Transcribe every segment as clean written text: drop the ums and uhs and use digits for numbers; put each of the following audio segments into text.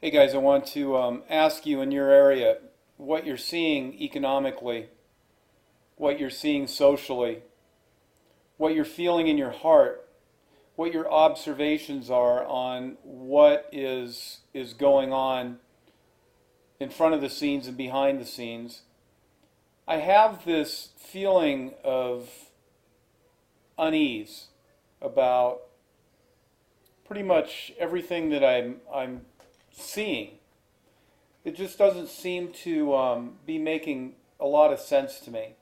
Hey guys, I want to ask you in your area what you're seeing economically, what you're seeing socially, what you're feeling in your heart, what your observations are on what is going on in front of the scenes and behind the scenes. I have this feeling of unease about pretty much everything that I'm seeing. It just doesn't seem to be making a lot of sense to me.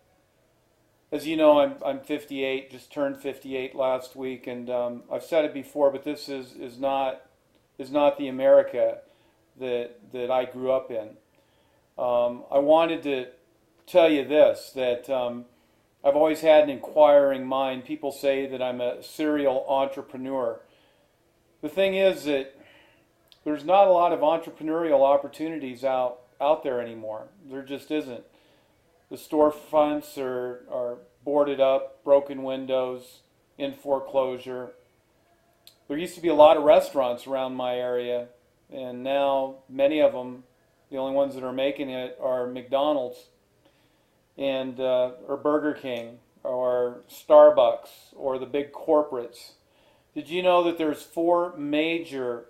As you know, I'm 58, just turned 58 last week, and I've said it before, but this is not the America that I grew up in. I wanted to tell you this that I've always had an inquiring mind. People say that I'm a serial entrepreneur. The thing is that there's not a lot of entrepreneurial opportunities out there anymore. There just isn't. The storefronts are boarded up, broken windows, in foreclosure. There used to be a lot of restaurants around my area, and now many of them, the only ones that are making it are McDonald's and or Burger King or Starbucks or the big corporates. Did you know that there's four major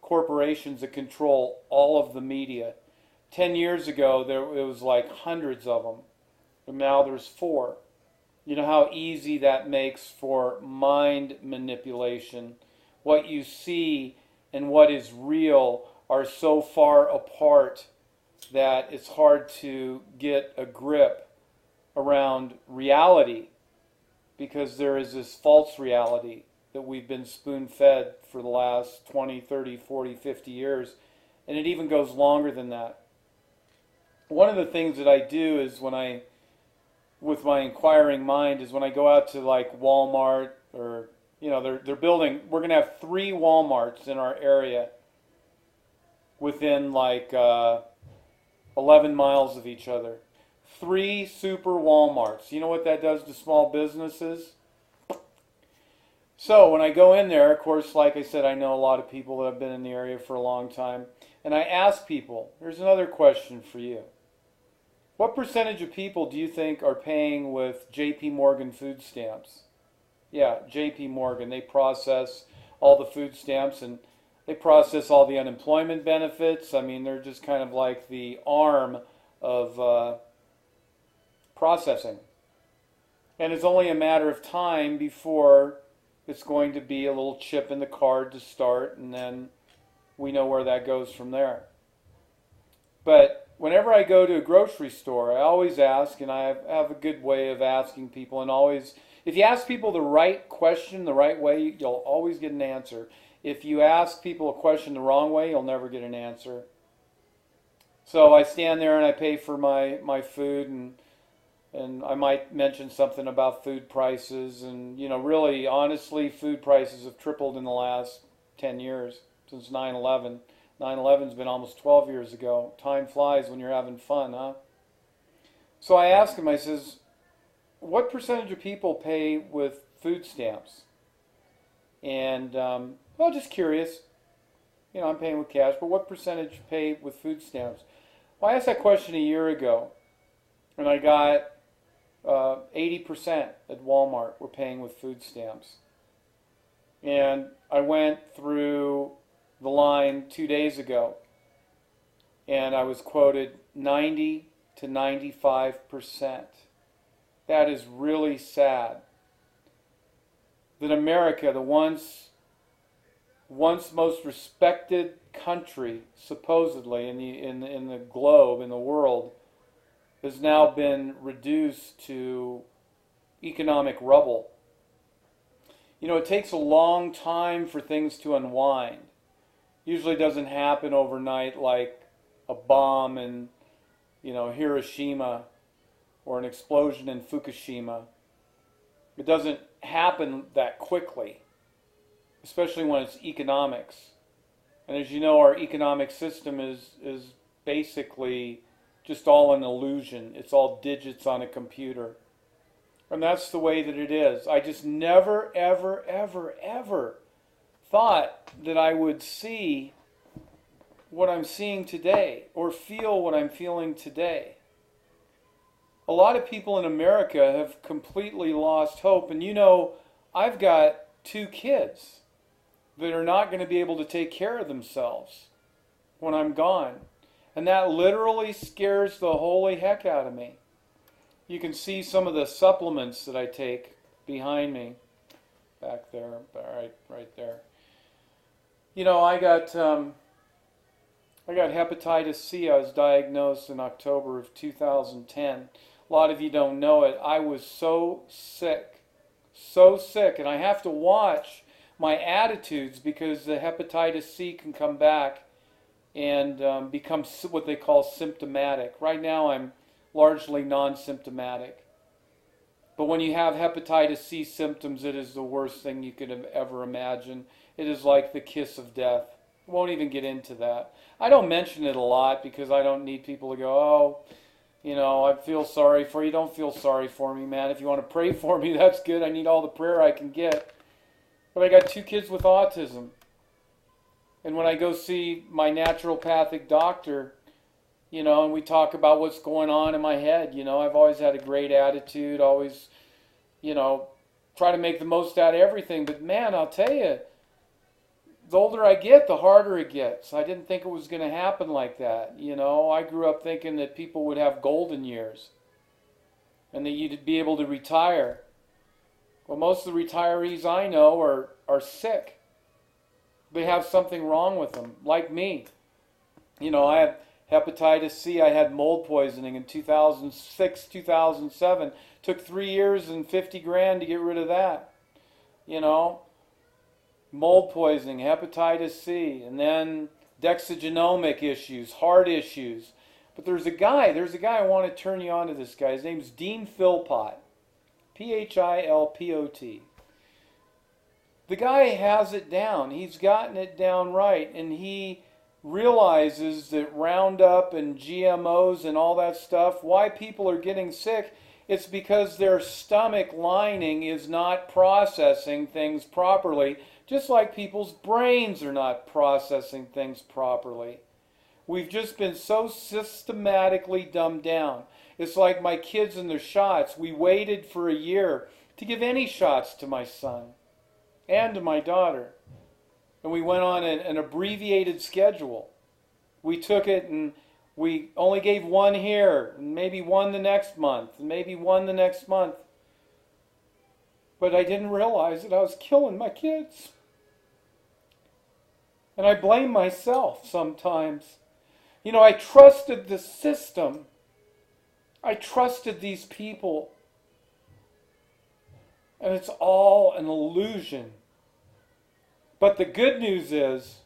corporations that control all of the media? 10 years ago, it was like hundreds of them, and now there's four. You know how easy that makes for mind manipulation. What you see and what is real are so far apart that it's hard to get a grip around reality because there is this false reality that we've been spoon fed for the last 20, 30, 40, 50 years, and it even goes longer than that. One of the things that I do is with my inquiring mind, is when I go out to like Walmart or, they're building, we're going to have 3 Walmarts in our area within like 11 miles of each other. 3 super Walmarts. You know what that does to small businesses? So when I go in there, of course, like I said, I know a lot of people that have been in the area for a long time. And I ask people, here's another question for you. What percentage of people do you think are paying with JP Morgan food stamps? Yeah, JP Morgan. They process all the food stamps and they process all the unemployment benefits. I mean, they're just kind of like the arm of processing. And it's only a matter of time before it's going to be a little chip in the card to start, and then we know where that goes from there. But whenever I go to a grocery store, I always ask, and I have a good way of asking people, and always, if you ask people the right question the right way, you'll always get an answer. If you ask people a question the wrong way, you'll never get an answer. So I stand there and I pay for my food, and I might mention something about food prices, and really, honestly, food prices have tripled in the last 10 years since 9/11. 9/11's been almost 12 years ago. Time flies when you're having fun, huh? So I ask him, I says, what percentage of people pay with food stamps? And, well, just curious. I'm paying with cash, but what percentage pay with food stamps? Well, I asked that question a year ago, and I got 80% at Walmart were paying with food stamps. And I went through the line 2 days ago, and I was quoted 90 to 95%. That is really sad. That America, the once most respected country, supposedly in the globe, in the world, has now been reduced to economic rubble. It takes a long time for things to unwind. Usually doesn't happen overnight like a bomb in, Hiroshima or an explosion in Fukushima. It doesn't happen that quickly, especially when it's economics. And as you know, our economic system is basically just all an illusion. It's all digits on a computer. And that's the way that it is. I just never, ever, ever, ever thought that I would see what I'm seeing today or feel what I'm feeling today. A lot of people in America have completely lost hope. And you know, I've got 2 kids that are not going to be able to take care of themselves when I'm gone. And that literally scares the holy heck out of me. You can see some of the supplements that I take behind me. Back there, right there. You know, I got hepatitis C. I was diagnosed in October of 2010. A lot of you don't know it. I was so sick, and I have to watch my attitudes because the hepatitis C can come back and become what they call symptomatic. Right now I'm largely non-symptomatic. But when you have hepatitis C symptoms, it is the worst thing you could have ever imagined. It is like the kiss of death. Won't even get into that. I don't mention it a lot because I don't need people to go, oh, you know, I feel sorry for you. Don't feel sorry for me, man. If you want to pray for me, that's good. I need all the prayer I can get. But I got 2 kids with autism. And when I go see my naturopathic doctor, you know, and we talk about what's going on in my head, you know, I've always had a great attitude, always, you know, try to make the most out of everything. But man, I'll tell you, the older I get, the harder it gets. I didn't think it was going to happen like that. You know, I grew up thinking that people would have golden years and that you'd be able to retire. Well, most of the retirees I know are sick. They have something wrong with them, like me. You know, I had hepatitis C. I had mold poisoning in 2006, 2007. Took 3 years and 50 grand to get rid of that. You know, mold poisoning, hepatitis C, and then dexagenomic issues, heart issues. But there's a guy I want to turn you on to this guy. His name's Dean Philpott. Philpot. The guy has it down. He's gotten it down right, and he realizes that Roundup and GMOs and all that stuff, why people are getting sick, it's because their stomach lining is not processing things properly, just like people's brains are not processing things properly. We've just been so systematically dumbed down. It's like my kids and their shots. We waited for a year to give any shots to my son and to my daughter. And we went on an abbreviated schedule. We took it and we only gave 1 here, and maybe 1 the next month, and maybe 1 the next month. But I didn't realize that I was killing my kids. And I blame myself sometimes. You know, I trusted the system. I trusted these people. And it's all an illusion. But the good news is,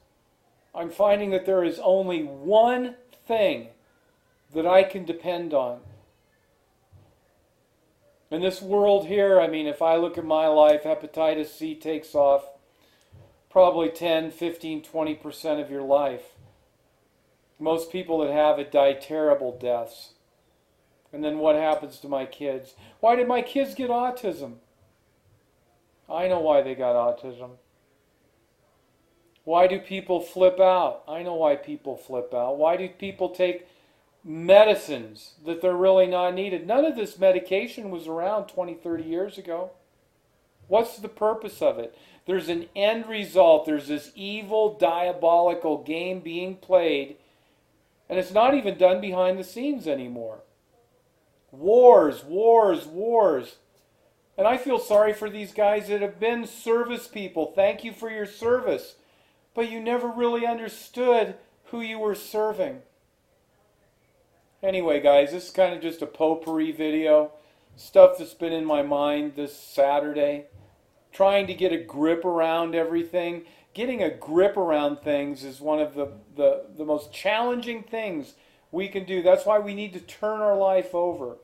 I'm finding that there is only one thing that I can depend on. In this world here, I mean, if I look at my life, hepatitis C takes off probably 10, 15, 20% of your life. Most people that have it die terrible deaths. And then what happens to my kids? Why did my kids get autism? I know why they got autism. Why do people flip out? I know why people flip out. Why do people take medicines that they're really not needed? None of this medication was around 20, 30 years ago. What's the purpose of it? There's an end result. There's this evil, diabolical game being played, and it's not even done behind the scenes anymore. Wars, wars, wars. And I feel sorry for these guys that have been service people. Thank you for your service. But you never really understood who you were serving. Anyway, guys, this is kind of just a potpourri video. Stuff that's been in my mind this Saturday. Trying to get a grip around everything. Getting a grip around things is one of the most challenging things we can do. That's why we need to turn our life over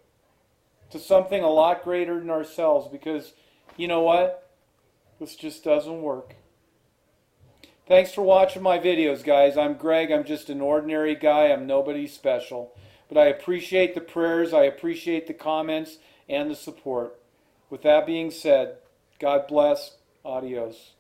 to something a lot greater than ourselves. Because, you know what? This just doesn't work. Thanks for watching my videos, guys. I'm Greg. I'm just an ordinary guy. I'm nobody special. But I appreciate the prayers. I appreciate the comments and the support. With that being said, God bless. Adios.